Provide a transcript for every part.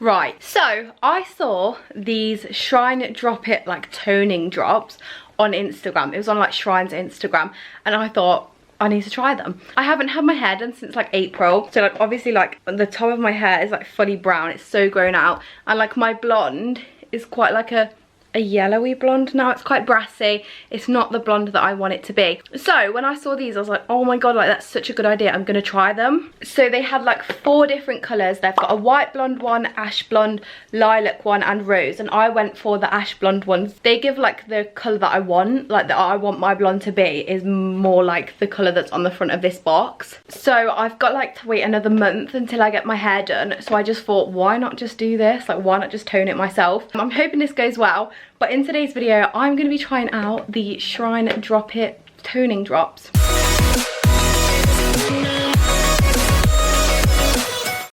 Right, so I saw these Shrine Drop It like toning drops on Instagram. It was on like Shrine's Instagram, and I thought, I need to try them. I haven't had my hair done since like April, so like obviously like the top of my hair is like fully brown. It's so grown out, and like my blonde is quite like a yellowy blonde now. It's quite brassy. It's not the blonde that I want it to be. So when I saw these, I was like, oh my god, like that's such a good idea. I'm gonna try them. So they had like 4 different colours. They've got a white blonde one, ash blonde, lilac one, and rose, and I went for the ash blonde ones. They give like the colour that I want, like that I want my blonde to be is more like the colour that's on the front of this box. So I've got like to wait another month until I get my hair done, so I just thought, why not just do this? Like, why not just tone it myself? I'm hoping this goes well. But in today's video, I'm going to be trying out the Shrine Drop It toning drops.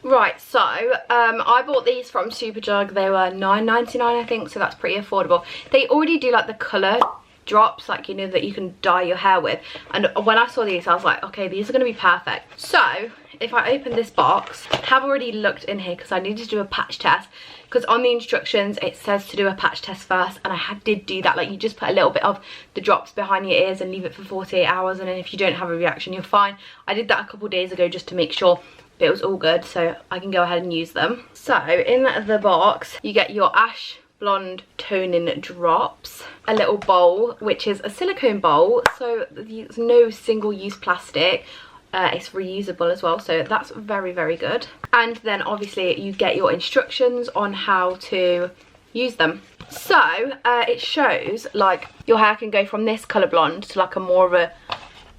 Right, so I bought these from Superdrug. They were $9.99 I think, so that's pretty affordable. They already do like the colour drops, like, you know, that you can dye your hair with, and when I saw these I was like, okay, these are going to be perfect. So if I open this box, I have already looked in here because I needed to do a patch test, because on the instructions it says to do a patch test first, and I did do that. Like, you just put a little bit of the drops behind your ears and leave it for 48 hours, and then if you don't have a reaction, you're fine. I did that a couple days ago just to make sure it was all good, so I can go ahead and use them. So in the box you get your ash blonde toning drops, a little bowl which is a silicone bowl, so there's no single-use plastic. It's reusable as well, so that's very, very good. And then obviously you get your instructions on how to use them. So it shows like your hair can go from this colour blonde to like a more of a,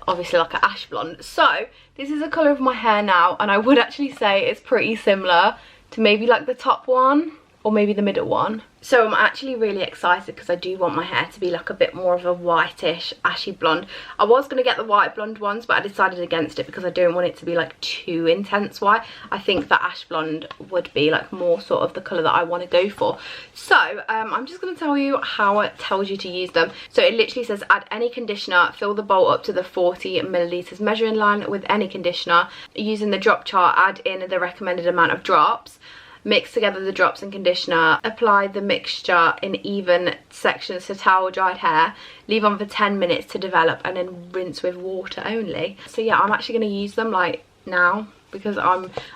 obviously like a ash blonde. So this is the colour of my hair now, and I would actually say it's pretty similar to maybe like the top one or maybe the middle one. So I'm actually really excited because I do want my hair to be like a bit more of a whitish ashy blonde. I was going to get the white blonde ones, but I decided against it because I don't want it to be like too intense white. I think that ash blonde would be like more sort of the colour that I want to go for. So I'm just going to tell you how it tells you to use them. So it literally says add any conditioner, fill the bowl up to the 40 millilitres measuring line with any conditioner. Using the drop chart, add in the recommended amount of drops. Mix together the drops and conditioner, apply the mixture in even sections to towel dried hair, leave on for 10 minutes to develop, and then rinse with water only. So yeah, I'm actually going to use them like now because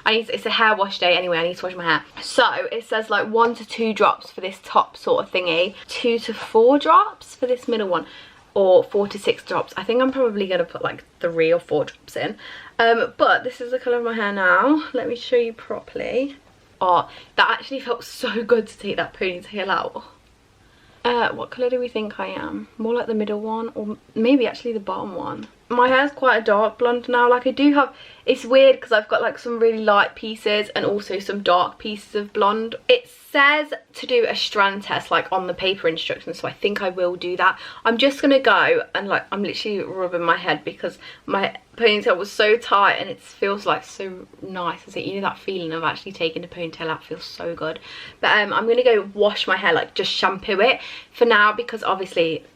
it's a hair wash day anyway. I need to wash my hair. So it says like 1 to 2 drops for this top sort of thingy, 2 to 4 drops for this middle one, or 4 to 6 drops. I think I'm probably going to put like 3 or 4 drops in. But this is the colour of my hair now. Let me show you properly. Oh, that actually felt so good to take that ponytail out. What colour do we think I am? More like the middle one, or maybe actually the bottom one. My hair's quite a dark blonde now. Like, I do have, it's weird because I've got like some really light pieces and also some dark pieces of blonde. It says to do a strand test like on the paper instructions, so I think I will do that. I'm just gonna go and like, I'm literally rubbing my head because my ponytail was so tight, and it feels like so nice. Is it, you know, that feeling of actually taking the ponytail out feels so good. But I'm gonna go wash my hair, like just shampoo it for now, because obviously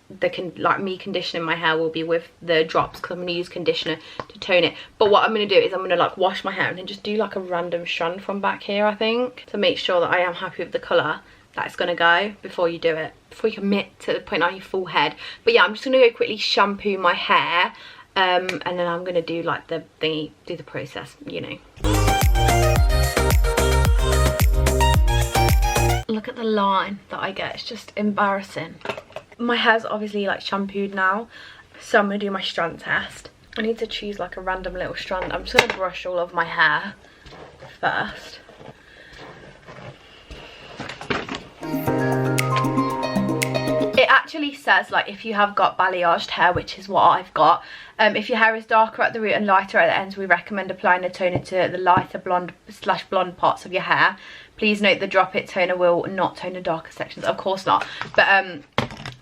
me conditioning my hair will be with the drops, because I'm going to use conditioner to tone it. But what I'm going to do is I'm going to like wash my hair and then just do like a random strand from back here, I think, to make sure that I am happy with the colour that it's going to go before you do it, before you commit to putting on your full head. But yeah, I'm just going to go quickly shampoo my hair, and then I'm going to do like the thingy, do the process, you know. Look at the line that I get, it's just embarrassing. My hair's obviously like shampooed now, so I'm gonna do my strand test. I need to choose like a random little strand. I'm just gonna brush all of my hair first. It actually says like if you have got balayaged hair, which is what I've got, if your hair is darker at the root and lighter at the ends, we recommend applying a toner to the lighter blonde/blonde parts of your hair. Please note the Drop It toner will not tone the darker sections. Of course not, but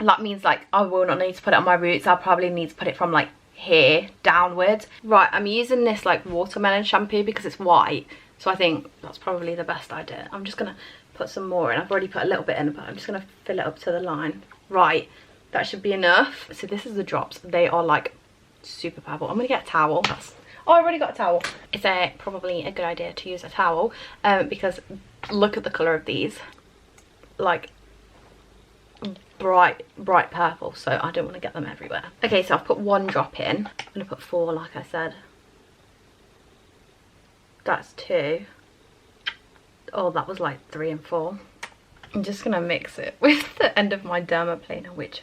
that means like I will not need to put it on my roots. I'll probably need to put it from like here downwards. Right, I'm using this like watermelon shampoo because it's white, so I think that's probably the best idea. I'm just gonna put some more in. I've already put a little bit in, but I'm just gonna fill it up to the line. Right, that should be enough. So this is the drops. They are like super purple. I'm gonna get a towel. Oh, I've already got a towel. It's probably a good idea to use a towel because look at the colour of these. Like bright purple, so I don't want to get them everywhere. Okay, so I've put 1 drop in. I'm going to put 4 like I said. That's 2. Oh, that was like 3 and 4. I'm just going to mix it with the end of my dermaplaner, which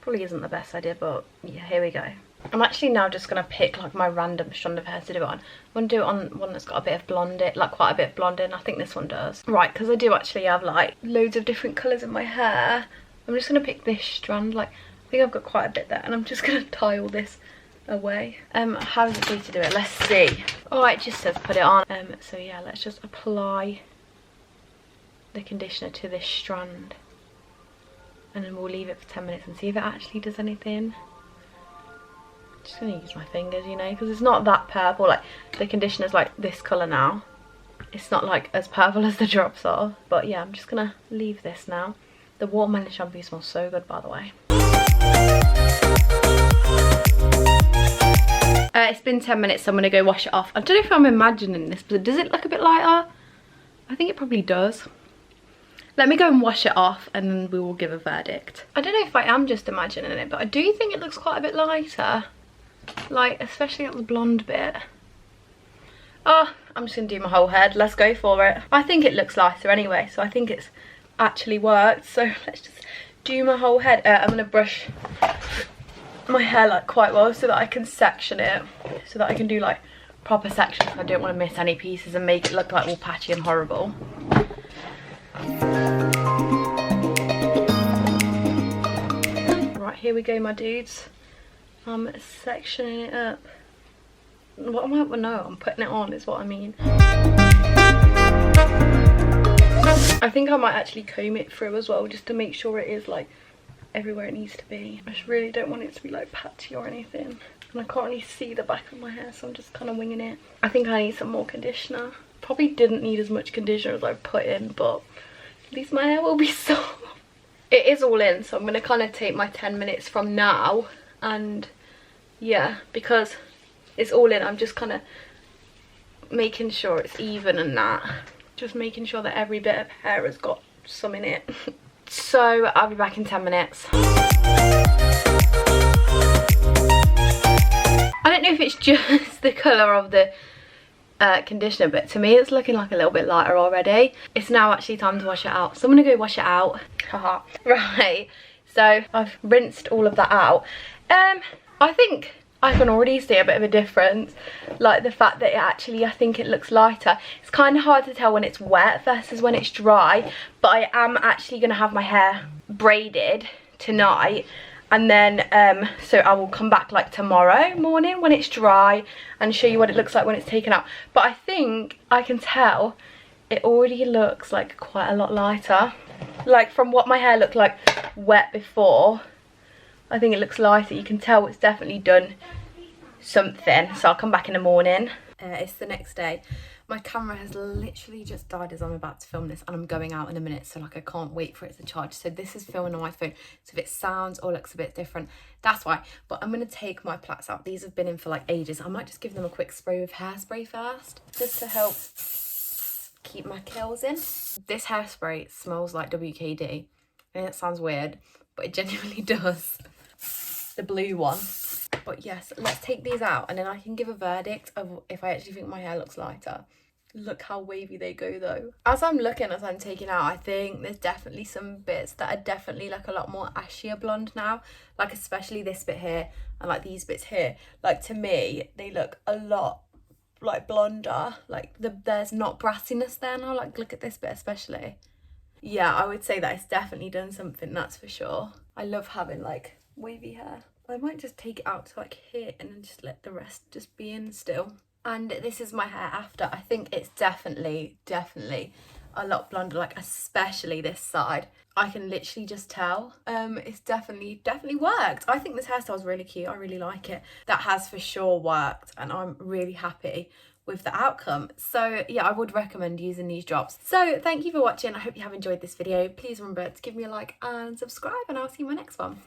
probably isn't the best idea, but yeah, here we go. I'm actually now just going to pick like my random strand of hair to do it on. I'm going to do it on one that's got a bit of blonde, like quite a bit of blonde in. I think this one does. Right, because I do actually have like loads of different colours in my hair. I'm just going to pick this strand, like I think I've got quite a bit there, and I'm just going to tie all this away. How does it do to do it? Let's see. Oh, it just says put it on. So yeah, let's just apply the conditioner to this strand, and then we'll leave it for 10 minutes and see if it actually does anything. I'm just going to use my fingers, you know, because it's not that purple. Like the conditioner's like this colour now. It's not like as purple as the drops are, but yeah, I'm just going to leave this now. The watermelon shampoo smells so good, by the way. It's been 10 minutes, so I'm going to go wash it off. I don't know if I'm imagining this, but does it look a bit lighter? I think it probably does. Let me go and wash it off and then we will give a verdict. I don't know if I am just imagining it, but I do think it looks quite a bit lighter. Like, especially at the blonde bit. Oh, I'm just going to do my whole head. Let's go for it. I think it looks lighter anyway, so I think it's actually worked. So let's just do my whole head. I'm going to brush my hair like quite well so that I can section it. So that I can do like proper sections. I don't want to miss any pieces and make it look like all patchy and horrible. Right, here we go, my dudes. I'm sectioning it up. What am I? Well, no, I'm putting it on is what I mean. I think I might actually comb it through as well, just to make sure it is like everywhere it needs to be. I just really don't want it to be like patchy or anything. And I can't really see the back of my hair, so I'm just kind of winging it. I think I need some more conditioner. Probably didn't need as much conditioner as I put in, but at least my hair will be soft. It is all in, so I'm going to kind of take my 10 minutes from now. And yeah, because it's all in, I'm just kind of making sure it's even and that. Just making sure that every bit of hair has got some in it. So I'll be back in 10 minutes. I don't know if it's just the colour of the conditioner, but to me it's looking like a little bit lighter already. It's now actually time to wash it out, so I'm gonna go wash it out. Haha. Right, so I've rinsed all of that out. I think I can already see a bit of a difference, like the fact that it actually, I think it looks lighter. It's kind of hard to tell when it's wet versus when it's dry, but I am actually gonna have my hair braided tonight. And then, so I will come back like tomorrow morning when it's dry and show you what it looks like when it's taken out. But I think I can tell it already looks like quite a lot lighter. Like from what my hair looked like wet before, I think it looks lighter. You can tell it's definitely done something. So I'll come back in the morning. It's the next day. My camera has literally just died as I'm about to film this, and I'm going out in a minute, so like I can't wait for it to charge. So this is filming on my phone, so if it sounds or looks a bit different, that's why. But I'm going to take my plaits out. These have been in for like ages. I might just give them a quick spray with hairspray first, just to help keep my curls in. This hairspray smells like WKD. I know that sounds weird, but it genuinely does. The blue one. But yes, let's take these out and then I can give a verdict of if I actually think my hair looks lighter. Look how wavy they go though. As I'm looking, as I'm taking out, I think there's definitely some bits that are definitely like a lot more ashier blonde now. Like especially this bit here and like these bits here. Like to me, they look a lot like blonder. Like there's not brassiness there now. Like look at this bit especially. Yeah, I would say that it's definitely done something, that's for sure. I love having like wavy hair. I might just take it out to like here and then just let the rest just be in still. And this is my hair after. I think it's definitely a lot blonder, like especially this side. I can literally just tell. It's definitely worked. I think this hairstyle is really cute. I really like it. That has for sure worked and I'm really happy with the outcome. So yeah, I would recommend using these drops. So thank you for watching. I hope you have enjoyed this video. Please remember to give me a like and subscribe, and I'll see you in my next one.